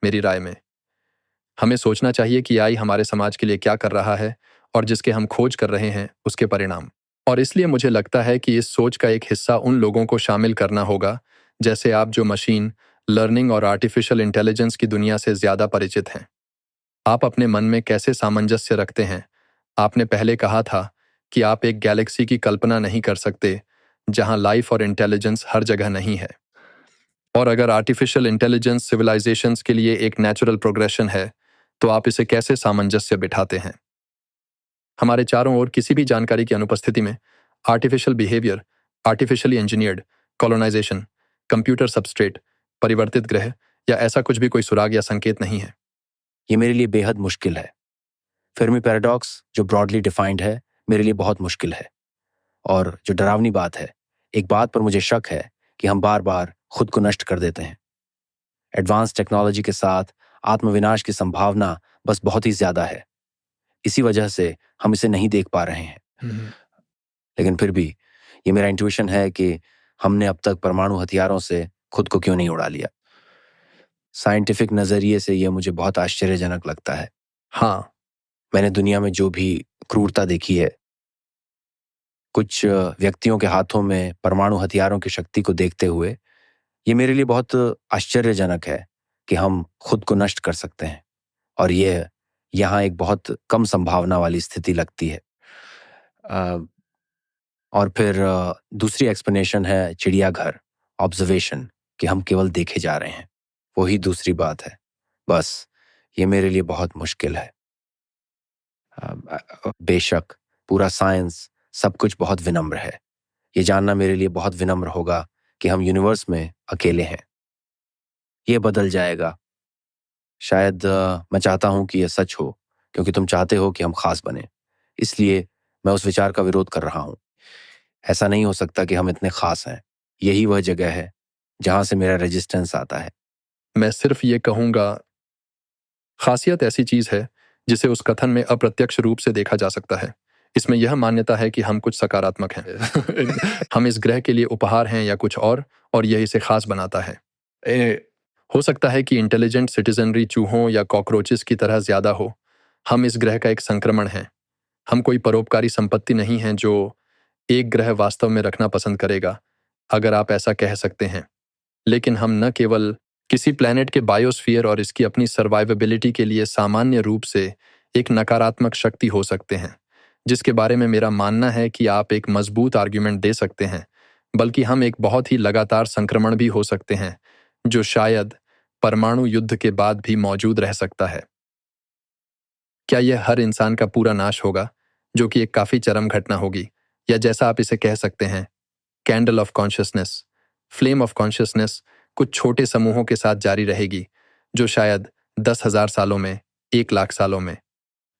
मेरी राय में। हमें सोचना चाहिए कि AI हमारे समाज के लिए क्या कर रहा है और जिसके हम खोज कर रहे हैं उसके परिणाम। और इसलिए मुझे लगता है कि इस सोच का एक हिस्सा उन लोगों को शामिल करना होगा, जैसे आप, जो मशीन लर्निंग और आर्टिफिशियल इंटेलिजेंस की दुनिया से ज़्यादा परिचित हैं। आप अपने मन में कैसे सामंजस्य रखते हैं? आपने पहले कहा था कि आप एक गैलेक्सी की कल्पना नहीं कर सकते जहां लाइफ और इंटेलिजेंस हर जगह नहीं है। और अगर आर्टिफिशियल इंटेलिजेंस सिविलाइजेशंस के लिए एक नेचुरल प्रोग्रेशन है, तो आप इसे कैसे सामंजस्य बिठाते हैं? हमारे चारों ओर किसी भी जानकारी की अनुपस्थिति में artificial behaviour, artificially engineered, colonisation, computer substrate, परिवर्तित ग्रह या ऐसा कुछ भी कोई सुराग या संकेत नहीं है। ये मेरे लिए बेहद मुश्किल है। फेर्मी पैराडॉक्स जो ब्रॉडली डिफाइंड है, मेरे लिए बहुत मुश्किल है। और जो डरावनी बात है, एक बात पर मुझे शक है कि हम बार बार खुद को नष्ट कर देते हैं। एडवांस टेक्नोलॉजी के साथ आत्मविनाश की संभावना बस बहुत ही ज्यादा है। इसी वजह से हम इसे नहीं देख पा रहे हैं। लेकिन फिर भी ये मेरा इंट्यूशन है कि हमने अब तक परमाणु हथियारों से खुद को क्यों नहीं उड़ा लिया। साइंटिफिक नजरिए से यह मुझे बहुत आश्चर्यजनक लगता है। हाँ, मैंने दुनिया में जो भी क्रूरता देखी है, कुछ व्यक्तियों के हाथों में परमाणु हथियारों की शक्ति को देखते हुए, ये मेरे लिए बहुत आश्चर्यजनक है कि हम खुद को नष्ट कर सकते हैं। और ये यहाँ एक बहुत कम संभावना वाली स्थिति लगती है। और फिर दूसरी एक्सप्लेनेशन है चिड़ियाघर, ऑब्जर्वेशन, कि हम केवल देखे जा रहे हैं। वही दूसरी बात है। बस ये मेरे लिए बहुत मुश्किल है। बेशक पूरा साइंस सब कुछ बहुत विनम्र है। ये जानना मेरे लिए बहुत विनम्र होगा कि हम यूनिवर्स में अकेले हैं। ये बदल जाएगा। शायद मैं चाहता हूं कि यह सच हो, क्योंकि तुम चाहते हो कि हम खास बने। इसलिए मैं उस विचार का विरोध कर रहा हूं। ऐसा नहीं हो सकता कि हम इतने खास हैं। यही वह जगह है जहां से मेरा रेजिस्टेंस आता है। मैं सिर्फ ये कहूँगा, खासियत ऐसी चीज़ है जिसे उस कथन में अप्रत्यक्ष रूप से देखा जा सकता है। इसमें यह मान्यता है कि हम कुछ सकारात्मक हैं। हम इस ग्रह के लिए उपहार हैं या कुछ और यह इसे खास बनाता है। हो सकता है कि इंटेलिजेंट सिटीजनरी चूहों या कॉकरोचेस की तरह ज्यादा हो। हम इस ग्रह का एक संक्रमण हैं। हम कोई परोपकारी संपत्ति नहीं हैं जो एक ग्रह वास्तव में रखना पसंद करेगा, अगर आप ऐसा कह सकते हैं। लेकिन हम न केवल किसी प्लैनेट के बायोस्फीयर और इसकी अपनी सर्वाइवेबिलिटी के लिए सामान्य रूप से एक नकारात्मक शक्ति हो सकते हैं, जिसके बारे में मेरा मानना है कि आप एक मजबूत आर्ग्यूमेंट दे सकते हैं, बल्कि हम एक बहुत ही लगातार संक्रमण भी हो सकते हैं, जो शायद परमाणु युद्ध के बाद भी मौजूद रह सकता है। क्या यह हर इंसान का पूरा नाश होगा, जो कि एक काफी चरम घटना होगी, या जैसा आप इसे कह सकते हैं, candle of consciousness, flame of consciousness कुछ छोटे समूहों के साथ जारी रहेगी, जो शायद 10,000 सालों में, 1,00,000 सालों में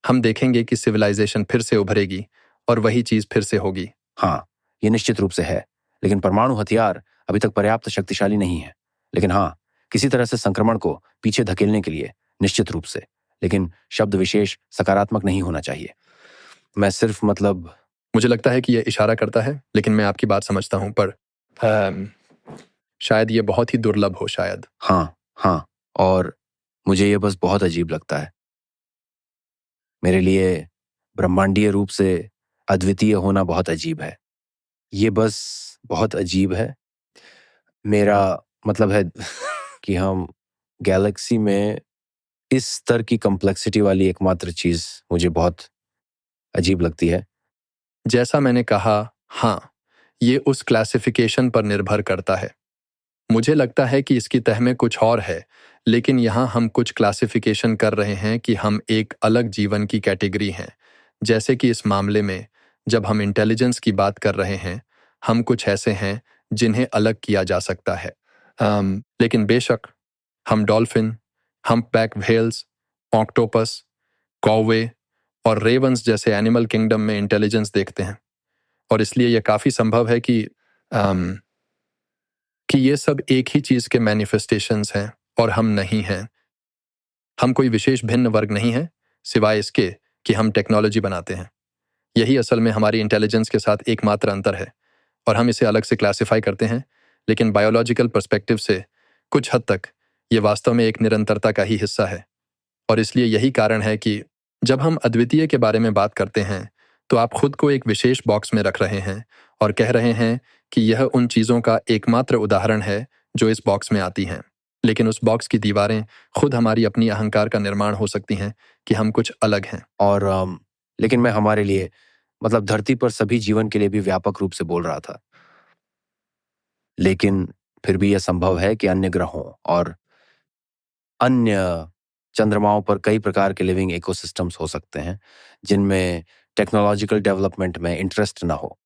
हम देखेंगे कि सिविलाइजेशन फिर से उभरेगी और वही चीज फिर से होगी। हाँ, ये निश्चित रूप से है। लेकिन परमाणु हथियार अभी तक पर्याप्त शक्तिशाली नहीं है। लेकिन हाँ, किसी तरह से संक्रमण को पीछे धकेलने के लिए निश्चित रूप से। लेकिन शब्द विशेष सकारात्मक नहीं होना चाहिए। मैं सिर्फ मुझे लगता है कि यह इशारा करता है, लेकिन मैं आपकी बात समझता हूं, पर शायद यह बहुत ही दुर्लभ हो, शायद। हाँ, हाँ, और मुझे यह बस बहुत अजीब लगता है। मेरे लिए ब्रह्मांडीय रूप से अद्वितीय होना बहुत अजीब है। ये बस बहुत अजीब है। मेरा मतलब है कि हम गैलेक्सी में इस स्तर की कॉम्प्लेक्सिटी वाली एकमात्र चीज मुझे बहुत अजीब लगती है। जैसा मैंने कहा, हाँ, ये उस क्लासिफिकेशन पर निर्भर करता है। मुझे लगता है कि इसकी तह में कुछ और है, लेकिन यहाँ हम कुछ क्लासिफिकेशन कर रहे हैं कि हम एक अलग जीवन की कैटेगरी हैं। जैसे कि इस मामले में, जब हम इंटेलिजेंस की बात कर रहे हैं, हम कुछ ऐसे हैं जिन्हें अलग किया जा सकता है। लेकिन बेशक, हम डॉल्फिन, हम्पबैक व्हेल्स, ऑक्टोपस, कौवे और रेवंस जैसे एनिमल किंगडम में इंटेलिजेंस देखते हैं। और इसलिए यह काफी संभव है कि ये सब एक ही चीज के मैनिफेस्टेशंस हैं और हम नहीं हैं। हम कोई विशेष भिन्न वर्ग नहीं है, सिवाय इसके कि हम टेक्नोलॉजी बनाते हैं। यही असल में हमारी इंटेलिजेंस के साथ एकमात्र अंतर है, और हम इसे अलग से क्लासिफाई करते हैं। लेकिन बायोलॉजिकल पर्सपेक्टिव से कुछ हद तक ये वास्तव में एक निरंतरता का ही हिस्सा है। और इसलिए यही कारण है कि जब हम अद्वितीय के बारे में बात करते हैं तो आप खुद को एक विशेष बॉक्स में रख रहे हैं और कह रहे हैं कि यह उन चीज़ों का एकमात्र उदाहरण है जो इस बॉक्स में आती हैं। लेकिन उस बॉक्स की दीवारें खुद हमारी अपनी अहंकार का निर्माण हो सकती हैं कि हम कुछ अलग हैं। और लेकिन मैं हमारे लिए, मतलब धरती पर सभी जीवन के लिए भी व्यापक रूप से बोल रहा था। लेकिन फिर भी यह संभव है कि अन्य ग्रहों और अन्य चंद्रमाओं पर कई प्रकार के लिविंग इकोसिस्टम्स हो सकते हैं जिनमें टेक्नोलॉजिकल डेवलपमेंट में इंटरेस्ट ना हो।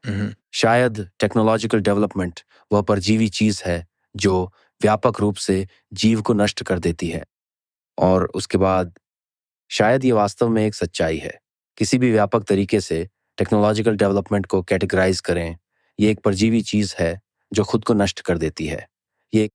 हम्म, शायद टेक्नोलॉजिकल डेवलपमेंट वह परजीवी चीज है जो व्यापक रूप से जीव को नष्ट कर देती है। और उसके बाद शायद ये वास्तव में एक सच्चाई है। किसी भी व्यापक तरीके से टेक्नोलॉजिकल डेवलपमेंट को कैटेगराइज करें, ये एक परजीवी चीज है जो खुद को नष्ट कर देती है। ये